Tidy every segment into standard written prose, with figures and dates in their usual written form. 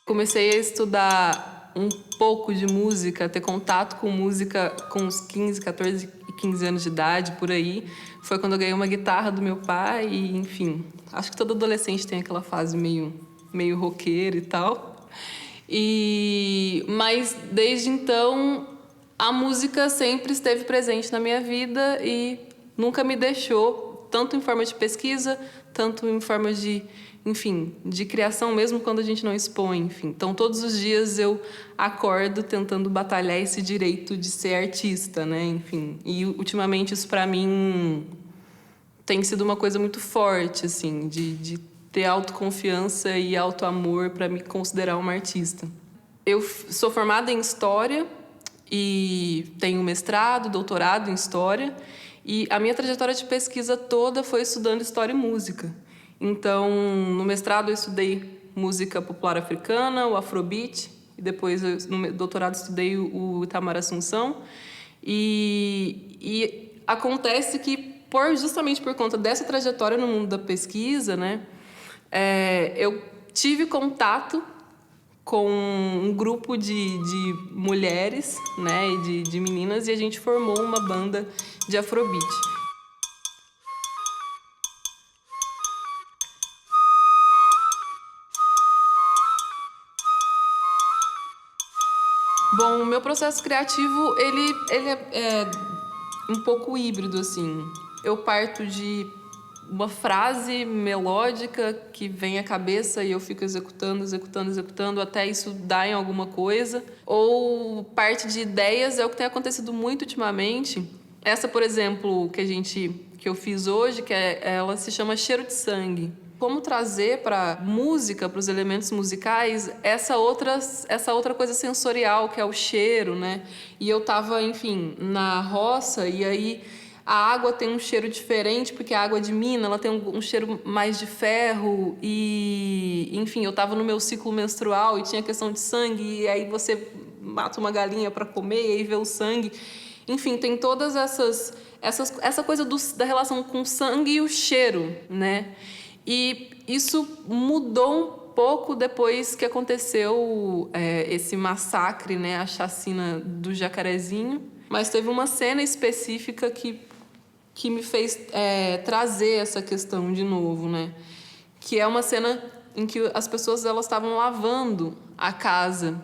Comecei a estudar um pouco de música, ter contato com música com uns 15, 14 e 15 anos de idade, por aí. Foi quando eu ganhei uma guitarra do meu pai e, enfim, acho que todo adolescente tem aquela fase meio roqueira e tal. Mas desde então a música sempre esteve presente na minha vida e nunca me deixou, tanto em forma de pesquisa, tanto em forma de, enfim, de criação, mesmo quando a gente não expõe, enfim. Então, todos os dias eu acordo tentando batalhar esse direito de ser artista, né? Enfim, e ultimamente isso para mim tem sido uma coisa muito forte, assim, de ter autoconfiança e autoamor para me considerar uma artista. Eu sou formada em História e tenho mestrado, doutorado em História, e a minha trajetória de pesquisa toda foi estudando História e Música. Então, no mestrado eu estudei música popular africana, o Afrobeat, e depois no doutorado estudei o Itamar Assunção. E acontece que, justamente por conta dessa trajetória no mundo da pesquisa, né, eu tive contato com um grupo de mulheres, né, e de meninas, e a gente formou uma banda de Afrobeat. Bom, o meu processo criativo, ele é um pouco híbrido, assim. Eu parto de uma frase melódica que vem à cabeça e eu fico executando até isso dar em alguma coisa. Ou parte de ideias, é o que tem acontecido muito ultimamente. Essa, por exemplo, que eu fiz hoje, ela se chama Cheiro de Sangue. Como trazer para música, para os elementos musicais, essa outra coisa sensorial, que é o cheiro, né? E eu tava, enfim, na roça, e aí a água tem um cheiro diferente, porque a água de mina, ela tem um cheiro mais de ferro, e, enfim, eu tava no meu ciclo menstrual e tinha questão de sangue, e aí você mata uma galinha para comer e aí vê o sangue. Enfim, tem todas essa coisa da relação com o sangue e o cheiro, né? E isso mudou um pouco depois que aconteceu esse massacre, né? A chacina do Jacarezinho. Mas teve uma cena específica que me fez trazer essa questão de novo, né? Que é uma cena em que as pessoas elas estavam lavando a casa,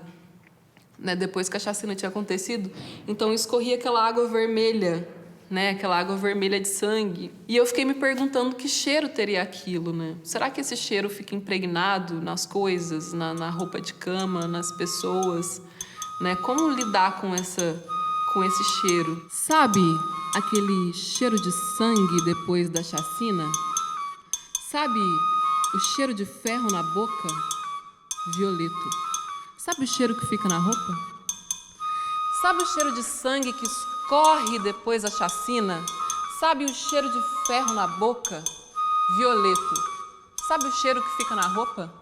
né, depois que a chacina tinha acontecido. Então escorria aquela água vermelha, né, aquela água vermelha de sangue. E eu fiquei me perguntando que cheiro teria aquilo, né? Será que esse cheiro fica impregnado nas coisas, na roupa de cama, nas pessoas, né? Como lidar com esse cheiro? Sabe aquele cheiro de sangue depois da chacina? Sabe o cheiro de ferro na boca? Violeto. Sabe o cheiro que fica na roupa? Sabe o cheiro de sangue que escorre depois da chacina? Sabe o cheiro de ferro na boca? Violeto. Sabe o cheiro que fica na roupa?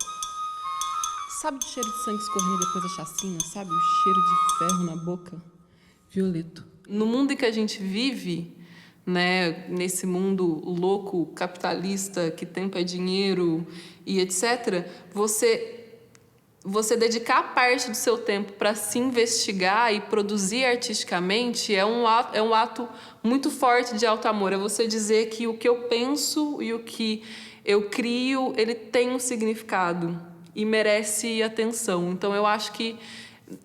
Sabe o cheiro de sangue escorrendo depois da chacina? Sabe o cheiro de ferro na boca? Violeto. No mundo em que a gente vive, né, nesse mundo louco, capitalista, que tempo é dinheiro e etc., você dedicar parte do seu tempo para se investigar e produzir artisticamente é um ato muito forte de auto-amor. É você dizer que o que eu penso e o que eu crio, ele tem um significado e merece atenção. Então, eu acho que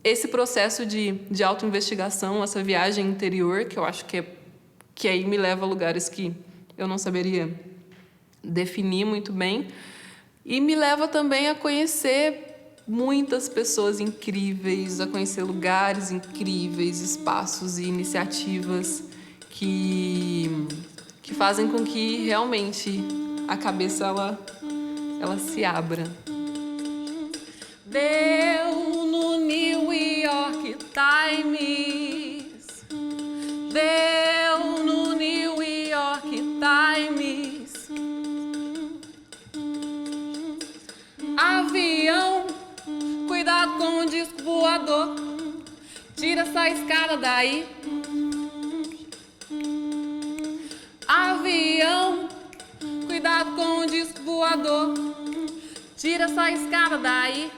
esse processo de auto-investigação, essa viagem interior, que eu acho que aí me leva a lugares que eu não saberia definir muito bem, e me leva também a conhecer muitas pessoas incríveis, a conhecer lugares incríveis, espaços e iniciativas que fazem com que realmente a cabeça ela se abra. Deu no New York Times. Deu no New York Times. Avião, cuidado com o disco voador. Tira essa escada daí. Avião, cuidado com o disco voador. Tira essa escada daí.